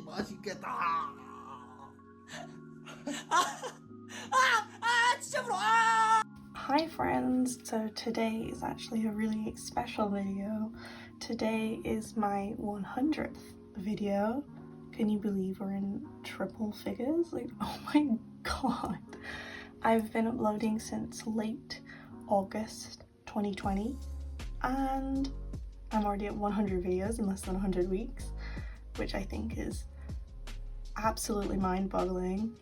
맛있겠다. 진짜 부러워. Hi friends, so today is actually a really special video. Today is my 100th video. Can you believe we're in triple figures? Like, oh my god. I've been uploading since late August 2020 and I'm already at 100 videos in less than 100 weeks, which I think is absolutely mind-boggling.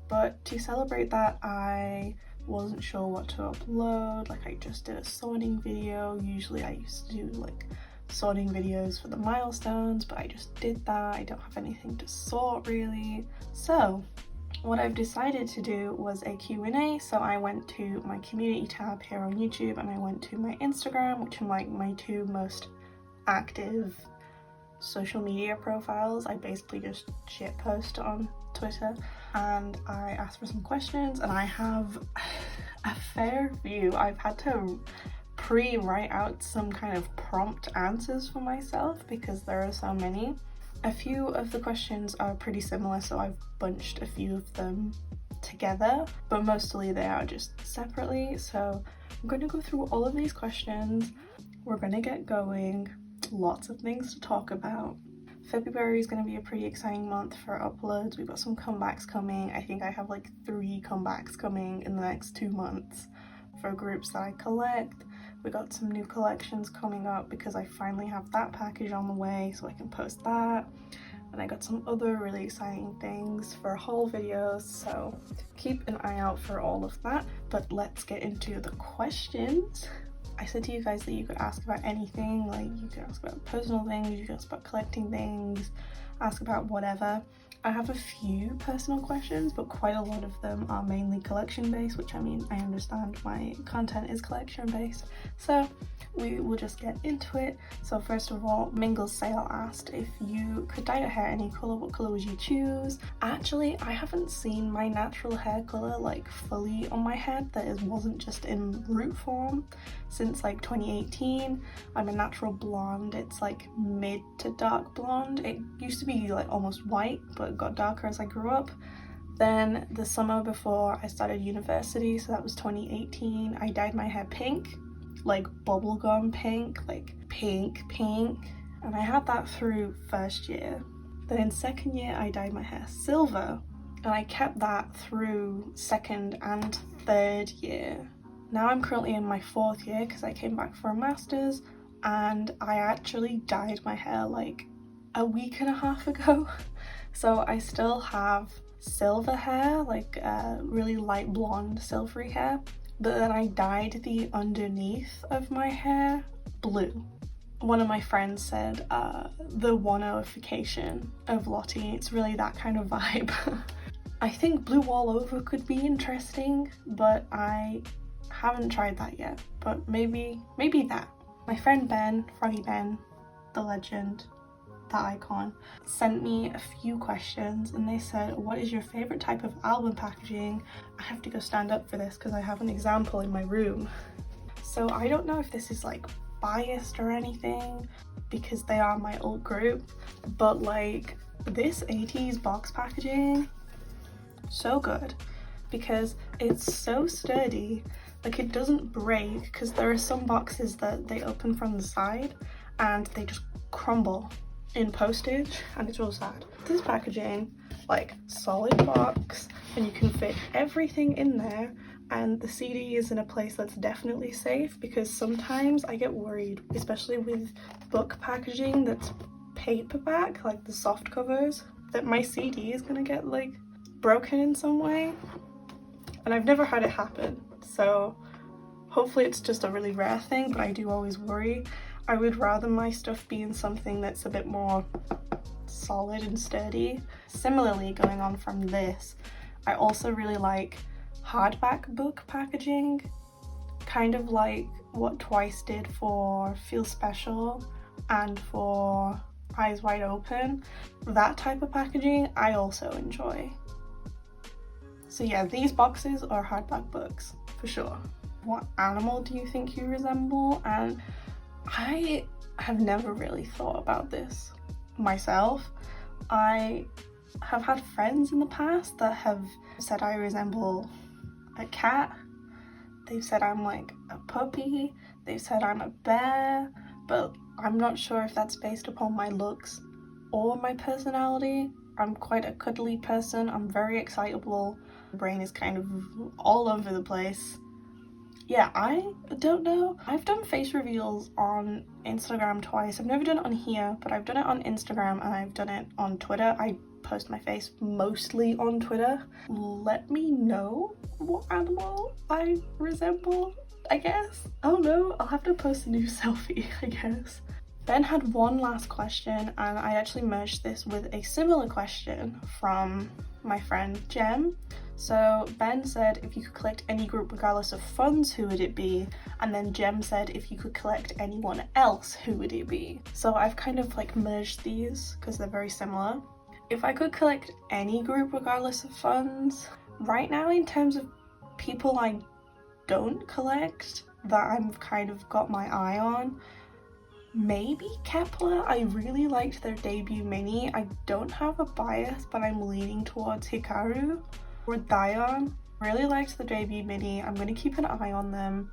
But to celebrate that, I wasn't sure what to upload. Like, I just did a sorting video. Usually I used to do like sorting videos for the milestones, but I just did that. I don't have anything to sort really. So what I've decided to do was a Q&A. So I went to my community tab here on YouTube and I went to my Instagram, which are like my two most active social media profiles. I basically just shitpost on Twitter, and I asked for some questions, and I have a fair few. I've had to pre-write out some kind of prompt answers for myself because there are so many. A few of the questions are pretty similar, so I've bunched a few of them together, but mostly they are just separately. So I'm going to go through all of these questions. We're going to get going. Lots of things to talk about. February is going to be a pretty exciting month for uploads. We've got some comebacks coming. I think I have like 3 comebacks coming in the next 2 months for groups that I collect. We got some new collections coming up because I finally have that package on the way, so I can post that. And I got some other really exciting things for haul videos, so keep an eye out for all of that. But let's get into the questions. I said to you guys that you could ask about anything, like you could ask about personal things, you could ask about collecting things, ask about whatever. I have a few personal questions, but quite a lot of them are mainly collection based, which I mean, I understand my content is collection based. So we will just get into it. So first of all, Mingles Sale asked if you could dye your hair any colour, what colour would you choose? Actually, I haven't seen my natural hair colour like fully on my head that it wasn't just in root form since like 2018. I'm a natural blonde. It's like mid to dark blonde. It used to be like almost white, but it got darker as I grew up. Then the summer before I started university, so that was 2018, I dyed my hair pink, like bubblegum pink, like pink, and I had that through first year. Then in second year I dyed my hair silver, and I kept that through second and third year. Now I'm currently in my 4th year because I came back for a master's, and I actually dyed my hair like a week and a half ago. So I still have silver hair, like really light blonde silvery hair, but then I dyed the underneath of my hair blue. One of my friends said the one-ification of Lottie, it's really that kind of vibe. I think blue all over could be interesting, but I haven't tried that yet, but maybe that. My friend Ben, Froggy Ben, the legend, the icon, sent me a few questions, and they said, what is your favorite type of album packaging? I have to go stand up for this because I have an example in my room. So I don't know if this is like biased or anything because they are my old group, but like this 80s box packaging, so good because it's so sturdy. Like, it doesn't break because there are some boxes that they open from the side and they just crumble in postage, and it's real sad. This packaging, like, solid box, and you can fit everything in there, and the CD is in a place that's definitely safe because sometimes I get worried, especially with book packaging that's paperback, like the soft covers, that my CD is gonna get like broken in some way, and I've never had it happen, so hopefully it's just a really rare thing, but I do always worry. I would rather my stuff be in something that's a bit more solid and sturdy. Similarly, going on from this, I also really like hardback book packaging, kind of like what Twice did for Feel Special and for Eyes Wide Open. That type of packaging I also enjoy. So yeah, these boxes are hardback books for sure. What animal do you think you resemble? And I have never really thought about this myself, I have had friends in the past that have said I resemble a cat. They've said I'm like a puppy. They've said I'm a bear, but I'm not sure if that's based upon my looks or my personality. I'm quite a cuddly person. I'm very excitable. My brain is kind of all over the place. Yeah, I don't know. I've done face reveals on Instagram twice. I've never done it on here, but I've done it on Instagram and I've done it on Twitter. I post my face mostly on Twitter. Let me know what animal I resemble, I guess. Oh no, I'll have to post a new selfie, I guess. Ben had one last question, and I actually merged this with a similar question from my friend Jem. So Ben said if you could collect any group regardless of funds, who would it be? And then Jem said if you could collect anyone else, who would it be? So I've kind of like merged these because they're very similar. If I could collect any group regardless of funds, right now in terms of people I don't collect that I've kind of got my eye on, maybe Kepler. I really liked their debut mini. I don't have a bias, but I'm leaning towards Hikaru or Dion. Really liked the debut mini. I'm going to keep an eye on them.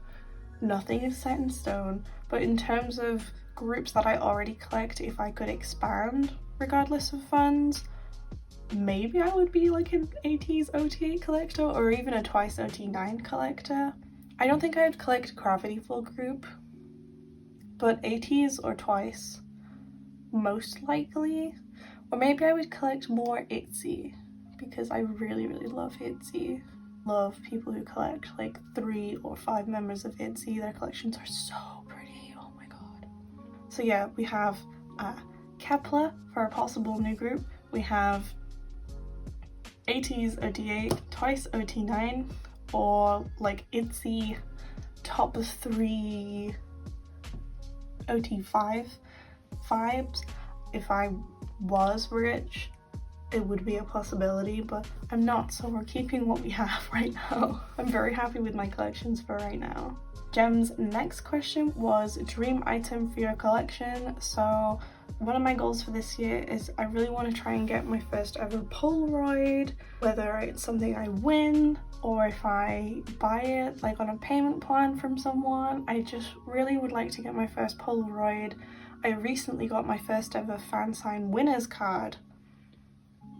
Nothing is set in stone, but in terms of groups that I already collect, if I could expand regardless of funds, maybe I would be like an 80s OT8 collector or even a Twice OT9 collector. I don't think I'd collect Gravity full group, but 80s or Twice most likely. Or maybe I would collect more ITZY because I really love ITZY. Love people who collect like 3 or 5 members of ITZY. Their collections are so pretty, oh my god. So yeah, we have Kepler for a possible new group. We have 80s OT8, Twice OT9, or like ITZY top 3 OT5 vibes. If I was rich, it would be a possibility, but I'm not, so we're keeping what we have right now. I'm very happy with my collections for right now. Jem's next question was dream item for your collection. So one of my goals for this year is I really want to try and get my first ever Polaroid, whether it's something I win or if I buy it like on a payment plan from someone. I just really would like to get my first Polaroid. I recently got my first ever fan sign winners card,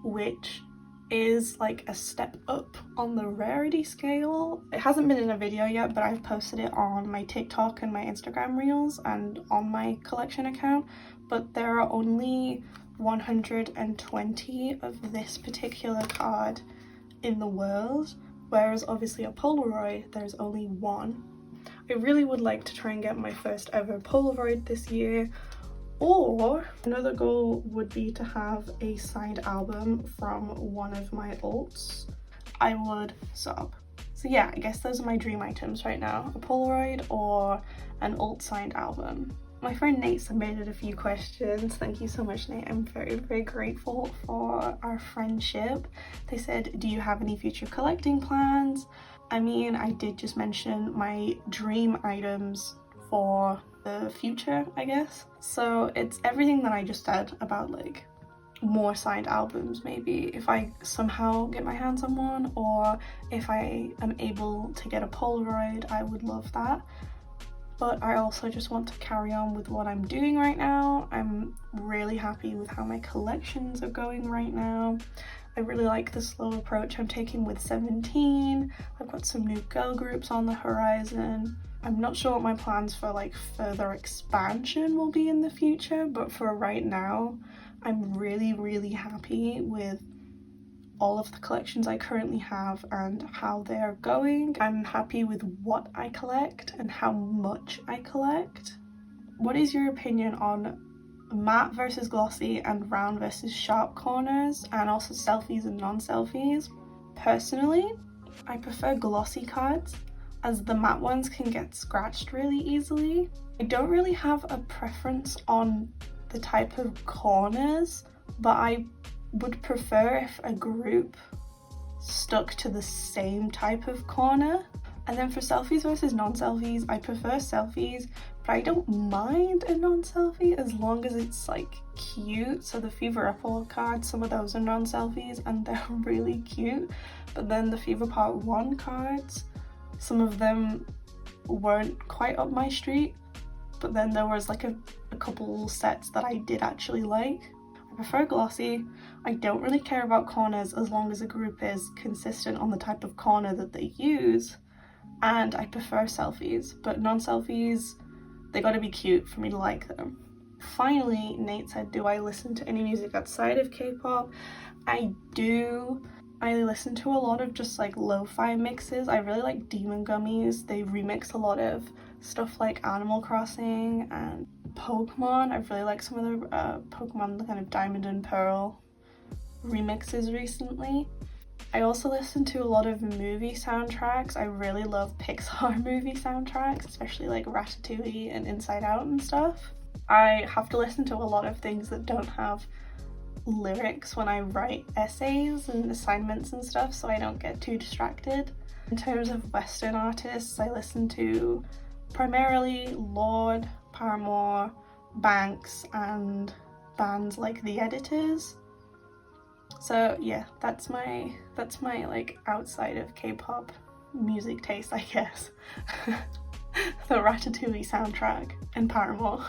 which is like a step up on the rarity scale. It hasn't been in a video yet, but I've posted it on my TikTok and my Instagram reels and on my collection account, but there are only 120 of this particular card in the world, whereas obviously a Polaroid there's only one. I really would like to try and get my first ever Polaroid this year. Or another goal would be to have a signed album from one of my alts. I would sob. So yeah, I guess those are my dream items right now. A Polaroid or an alt signed album. My friend Nate submitted a few questions. Thank you so much, Nate. I'm very grateful for our friendship. They said, do you have any future collecting plans? I mean, I did just mention my dream items for the future, I guess. So it's everything that I just said about like more signed albums, maybe if I somehow get my hands on one, or if I am able to get a Polaroid, I would love that. But I also just want to carry on with what I'm doing right now. I'm really happy with how my collections are going right now. I really like the slow approach I'm taking with 17. I've got some new girl groups on the horizon. I'm not sure what my plans for like further expansion will be in the future, but for right now, I'm really happy with all of the collections I currently have and how they are going. I'm happy with what I collect and how much I collect. What is your opinion on matte versus glossy and round versus sharp corners, and also selfies and non-selfies? Personally, I prefer glossy cards, as the matte ones can get scratched really easily. I don't really have a preference on the type of corners, but I would prefer if a group stuck to the same type of corner And then for selfies versus non-selfies, I prefer selfies, but I don't mind a non-selfie as long as it's like cute. So the Fever Apple cards, some of those are non-selfies and they're really cute. But then the Fever Part 1 cards, some of them weren't quite up my street. But then there was like a couple sets that I did actually like. I prefer glossy. I don't really care about corners as long as a group is consistent on the type of corner that they use. And I prefer selfies, but non-selfies, they gotta be cute for me to like them. Finally, Nate said, do I listen to any music outside of K-pop? I do. I listen to a lot of just like lo-fi mixes. I really like Demon Gummies. They remix a lot of stuff like Animal Crossing and Pokemon. I really like some of the Pokemon, the kind of Diamond and Pearl remixes recently. I also listen to a lot of movie soundtracks. I really love Pixar movie soundtracks, especially like Ratatouille and Inside Out and stuff. I have to listen to a lot of things that don't have lyrics when I write essays and assignments and stuff, so I don't get too distracted. In terms of Western artists, I listen to primarily Lorde, Paramore, Banks, and bands like The Editors. So yeah, that's my like outside of K-pop music taste, I guess. The Ratatouille soundtrack and Paramore.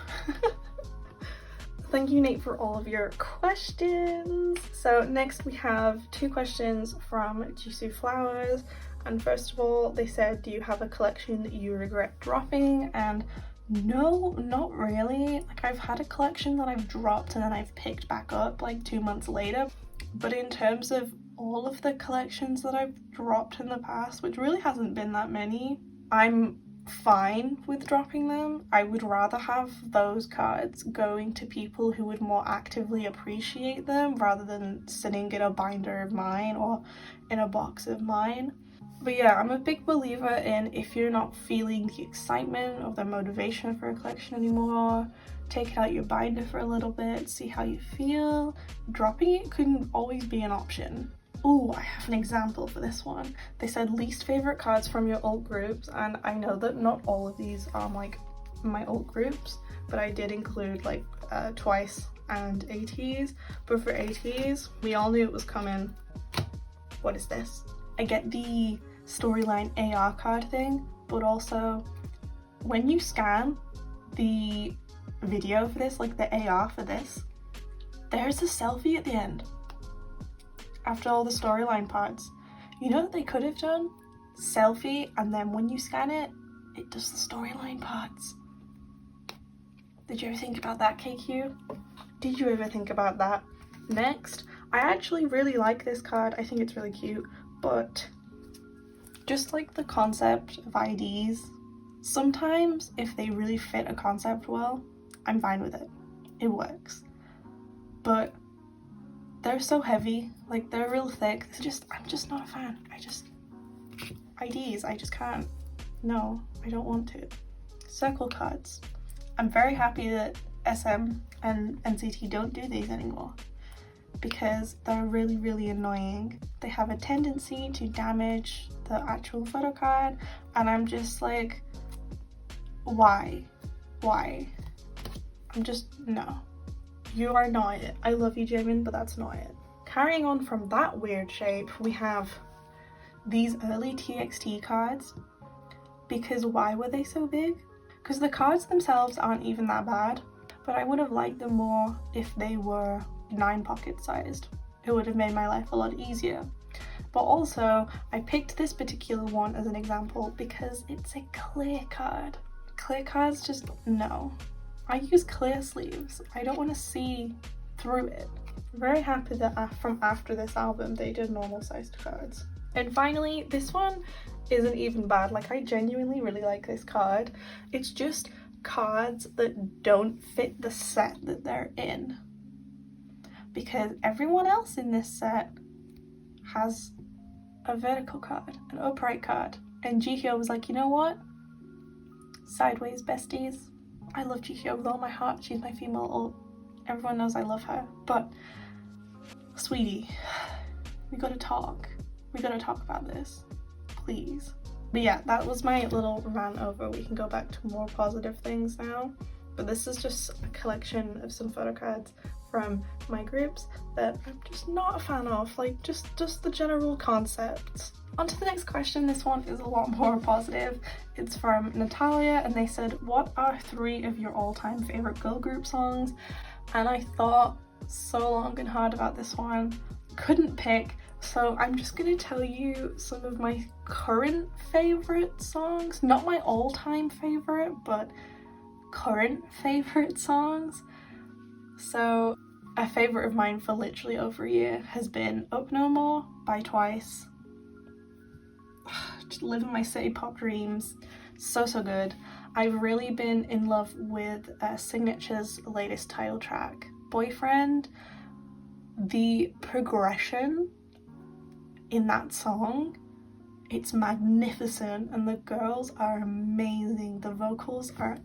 Thank you, Nate, for all of your questions. So next we have 2 questions from Jisoo Flowers. And first of all, they said, do you have a collection that you regret dropping? And no, not really. Like, I've had a collection that I've dropped and then I've picked back up like 2 months later. But in terms of all of the collections that I've dropped in the past, which really hasn't been that many, I'm fine with dropping them. I would rather have those cards going to people who would more actively appreciate them rather than sitting in a binder of mine or in a box of mine. But yeah, I'm a big believer in, if you're not feeling the excitement or the motivation for a collection anymore, take it out your binder for a little bit, see how you feel. Dropping it couldn't always be an option. Oh, I have an example for this one. They said least favorite cards from your alt groups, and I know that not all of these are like my alt groups, but I did include like Twice and ATEEZ. But for ATEEZ, we all knew it was coming. What is this? I get the storyline AR card thing, but also when you scan the video for this, like the AR for this, there's a selfie at the end after all the storyline parts. You know what they could have done? Selfie, and then when you scan it, it does the storyline parts. Did you ever think about that, KQ? Did you ever think about that? Next, I actually really like this card. I think it's really cute, but just like the concept of IDs, sometimes if they really fit a concept well, I'm fine with it. It works. But they're so heavy, like they're real thick. I'm just not a fan. IDs, I just can't. No, I don't want to. Circle cards. I'm very happy that SM and NCT don't do these anymore because they're really, really annoying. They have a tendency to damage the actual photo card, and I'm just like, why? No. You are not it. I love you, Jimin, but that's not it. Carrying on from that weird shape, we have these early TXT cards. Because why were they so big? Because the cards themselves aren't even that bad, but I would have liked them more if they were 9 pocket sized. It would have made my life a lot easier. But also, I picked this particular one as an example because it's a clear card. Clear cards just, no. I use clear sleeves. I don't want to see through it. I'm very happy that from after this album they did normal sized cards. And finally, this one isn't even bad. Like, I genuinely really like this card. It's just cards that don't fit the set that they're in, because everyone else in this set has a vertical card, an upright card, and Jihyo was like, you know what? Sideways besties. I love Jihyo with all my heart. She's my female alt. Everyone knows I love her. But, sweetie, we gotta talk. We gotta talk about this. Please. But yeah, that was my little rant over. We can go back to more positive things now. But this is just a collection of some photo cards from my groups that I'm just not a fan of, like just the general concepts. On to the next question. This one is a lot more positive. It's from Natalia, and they said, what are 3 of your all-time favorite girl group songs? And I thought so long and hard about this one, couldn't pick, so I'm just gonna tell you some of my current favorite songs, not my all-time favorite, but current favorite songs. So a favorite of mine for literally over a year has been Up No More by Twice. Just living my city pop dreams, so good. I've really been in love with Signature's latest title track, Boyfriend. The progression in that song, it's magnificent, and the girls are amazing. The vocals are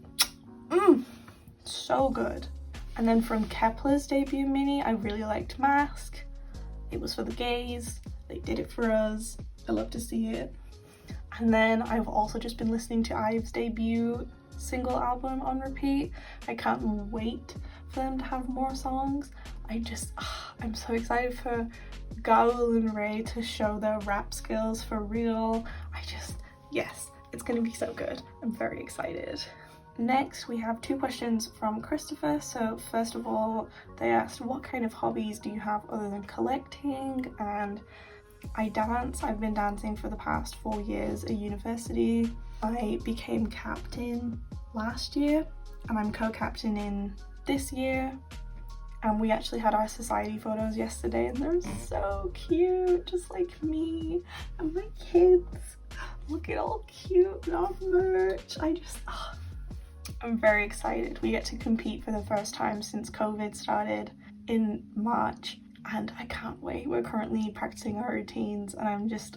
so good. And then from Kepler's debut mini, I really liked Mask. It was for the gays, they did it for us, I love to see it. And then I've also just been listening to IVE's debut single album on repeat. I can't wait for them to have more songs. I'm so excited for Gaul and Ray to show their rap skills for real. Yes, it's gonna be so good. I'm very excited. Next, we have 2 questions from Christopher. So first of all, they asked, what kind of hobbies do you have other than collecting? And I dance. I've been dancing for the past 4 years at university. I became captain last year, and I'm co-captaining this year. And we actually had our society photos yesterday, and they're so cute, just like me and my kids. Looking all cute, love merch. I'm very excited. We get to compete for the first time since COVID started in March, and I can't wait. We're currently practicing our routines, and I'm just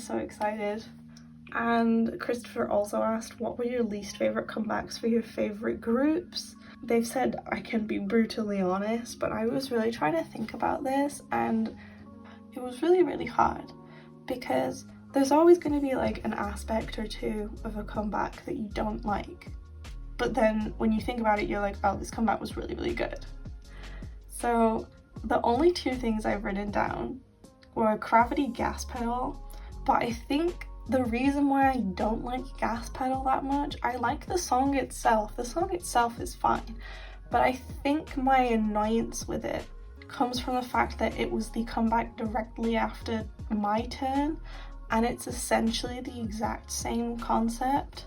so excited. And Christopher also asked, what were your least favorite comebacks for your favorite groups? They've said I can be brutally honest, but I was really trying to think about this, and it was really hard, because there's always going to be like an aspect or 2 of a comeback that you don't like, but then when you think about it, you're like, oh, this comeback was really good. So the only 2 things I've written down were Gravity Gas Pedal, but I think the reason why I don't like Gas Pedal that much, I like the song itself. The song itself is fine, but I think my annoyance with it comes from the fact that it was the comeback directly after my turn, and it's essentially the exact same concept.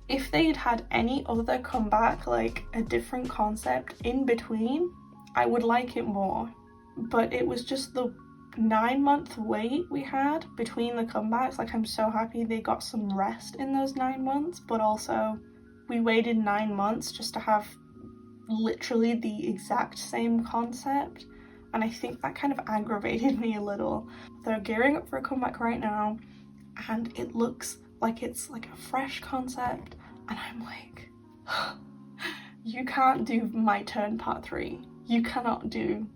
If they'd had any other comeback, like a different concept in between, I would like it more. But it was just the 9-month wait we had between the comebacks. Like, I'm so happy they got some rest in those 9 months, but also we waited 9 months just to have literally the exact same concept, and I think that kind of aggravated me a little. They're gearing up for a comeback right now, and it looks like it's like a fresh concept, and I'm like, you can't do My Turn Part 3. You cannot do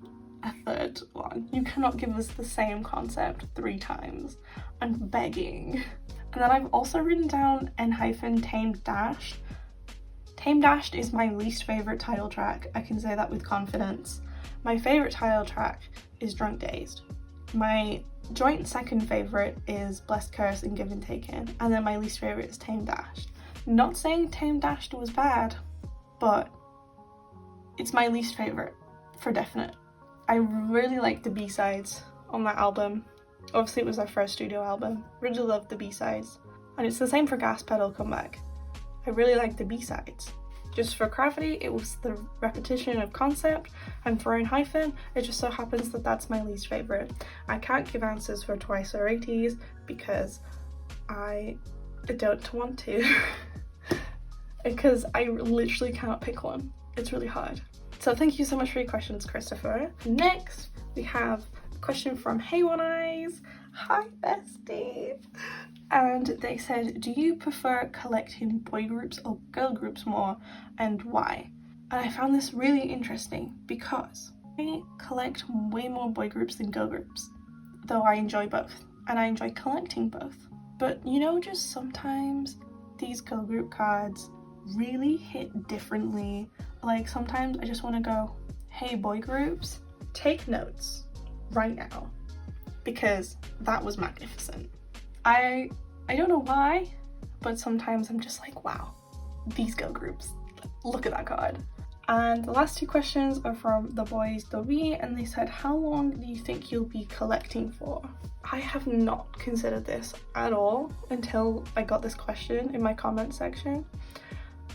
a 3rd one. You cannot give us the same concept 3 times. I'm begging. And then I've also written down Tamed Dashed. Tamed Dashed is my least favorite title track. I can say that with confidence. My favorite title track is Drunk Dazed. My joint second favorite is Blessed Curse and Given Taken, and then my least favorite is Tamed Dashed. Not saying Tamed Dashed was bad, but it's my least favorite for definite. I really liked the B-sides on that album. Obviously it was their first studio album. Really loved the B-sides. And it's the same for Gas Pedal Comeback. I really liked the B-sides. Just for Gravity, it was the repetition of concept, and for Hyphen, it just so happens that that's my least favorite. I can't give answers for Twice or 80s because I don't want to. Because I literally cannot pick one. It's really hard. So thank you so much for your questions, Christopher. Next, we have a question from Hey One Eyes. Hi, bestie. And they said, do you prefer collecting boy groups or girl groups more, and why? And I found this really interesting because I collect way more boy groups than girl groups, though I enjoy both, and I enjoy collecting both. But you know, just sometimes these girl group cards really hit differently. Like sometimes I just want to go, hey boy groups, take notes right now, because that was magnificent. I don't know why, but sometimes I'm just like, wow, these girl groups, look at that card. And the last two questions are from the boys Dobby, and they said, how long do you think you'll be collecting for? I have not considered this at all until I got this question in my comment section.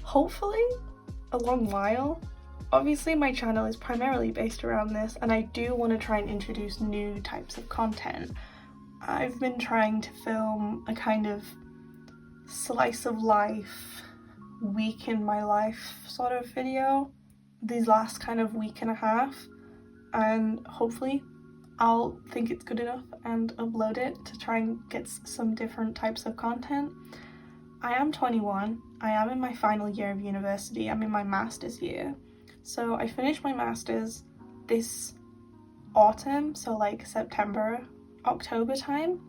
Hopefully a long while. Obviously my channel is primarily based around this, and I do want to try and introduce new types of content. I've been trying to film a kind of slice of life, week in my life sort of video these last kind of week and a half, and hopefully I'll think it's good enough and upload it to try and get some different types of content. I am 21, I am in my final year of university, I'm in my master's year. So I finished my master's this autumn, so like September, October time,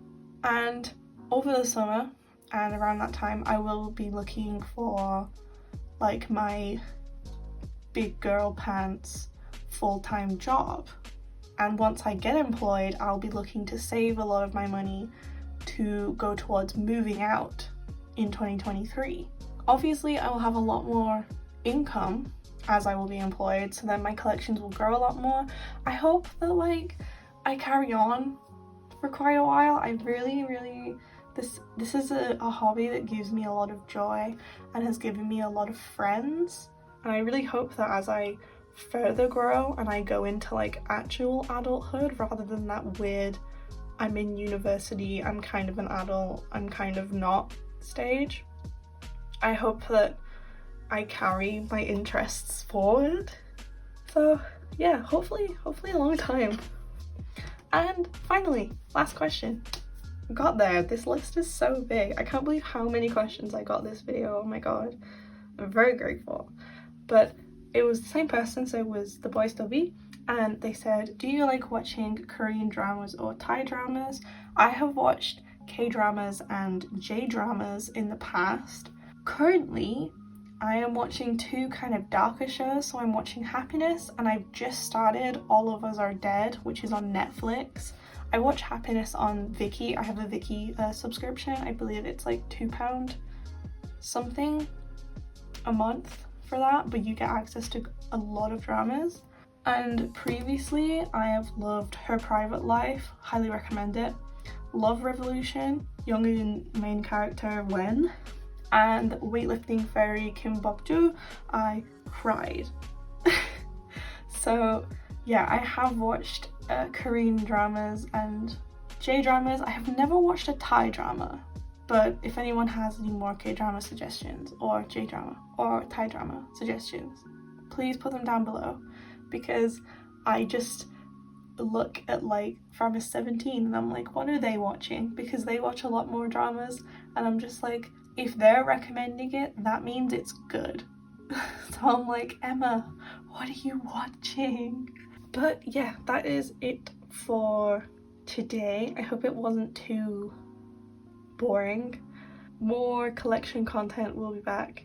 and over the summer and around that time I will be looking for like my big girl pants full-time job. And once I get employed, I'll be looking to save a lot of my money to go towards moving out in 2023. Obviously, I will have a lot more income as I will be employed, so then my collections will grow a lot more. I hope that like I carry on for quite a while. I really this is a hobby that gives me a lot of joy and has given me a lot of friends, and I really hope that as I further grow and I go into like actual adulthood rather than that weird I'm in university, I'm kind of an adult, I'm kind of not stage, I hope that I carry my interests forward. So yeah, hopefully a long time. And finally, last question. Got there. This list is so big. I can't believe how many questions I got this video. Oh my god. I'm very grateful. But it was the same person, so it was the boys Dobby, and they said, do you like watching Korean dramas or Thai dramas? I have watched K-dramas and J-dramas in the past. Currently, I am watching two kind of darker shows, so I'm watching Happiness, and I've just started All of Us Are Dead, which is on Netflix. I watch Happiness on Viki. I have a Viki subscription. I believe it's like £2 something a month for that, but you get access to a lot of dramas. And previously I have loved Her Private Life, highly recommend it. Love Revolution, young main character Wen, and Weightlifting Fairy Kim Bok-joo, I cried. So yeah, I have watched Korean dramas and J-dramas. I have never watched a Thai drama, but if anyone has any more K-drama suggestions or J-drama or Thai drama suggestions, please put them down below, because I just look at like Pharmacist 17 and I'm like, what are they watching? Because they watch a lot more dramas, and I'm just like, if they're recommending it, that means it's good. So I'm like, Emma, what are you watching? But yeah, that is it for today. I hope it wasn't too boring. More collection content will be back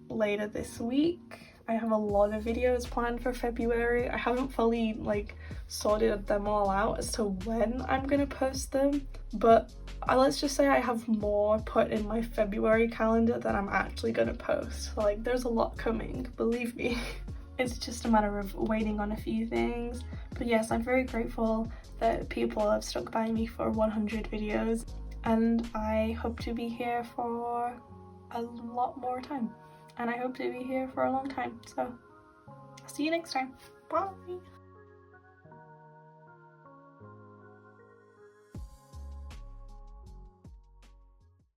later this week. I have a lot of videos planned for February. I haven't fully like sorted them all out as to when I'm gonna post them, but let's just say I have more put in my February calendar than I'm actually gonna post. So, like, there's a lot coming, believe me. It's just a matter of waiting on a few things. But yes, I'm very grateful that people have stuck by me for 100 videos, and I hope to be here for a lot more time. And I hope to be here for a long time. So I'll see you next time. Bye!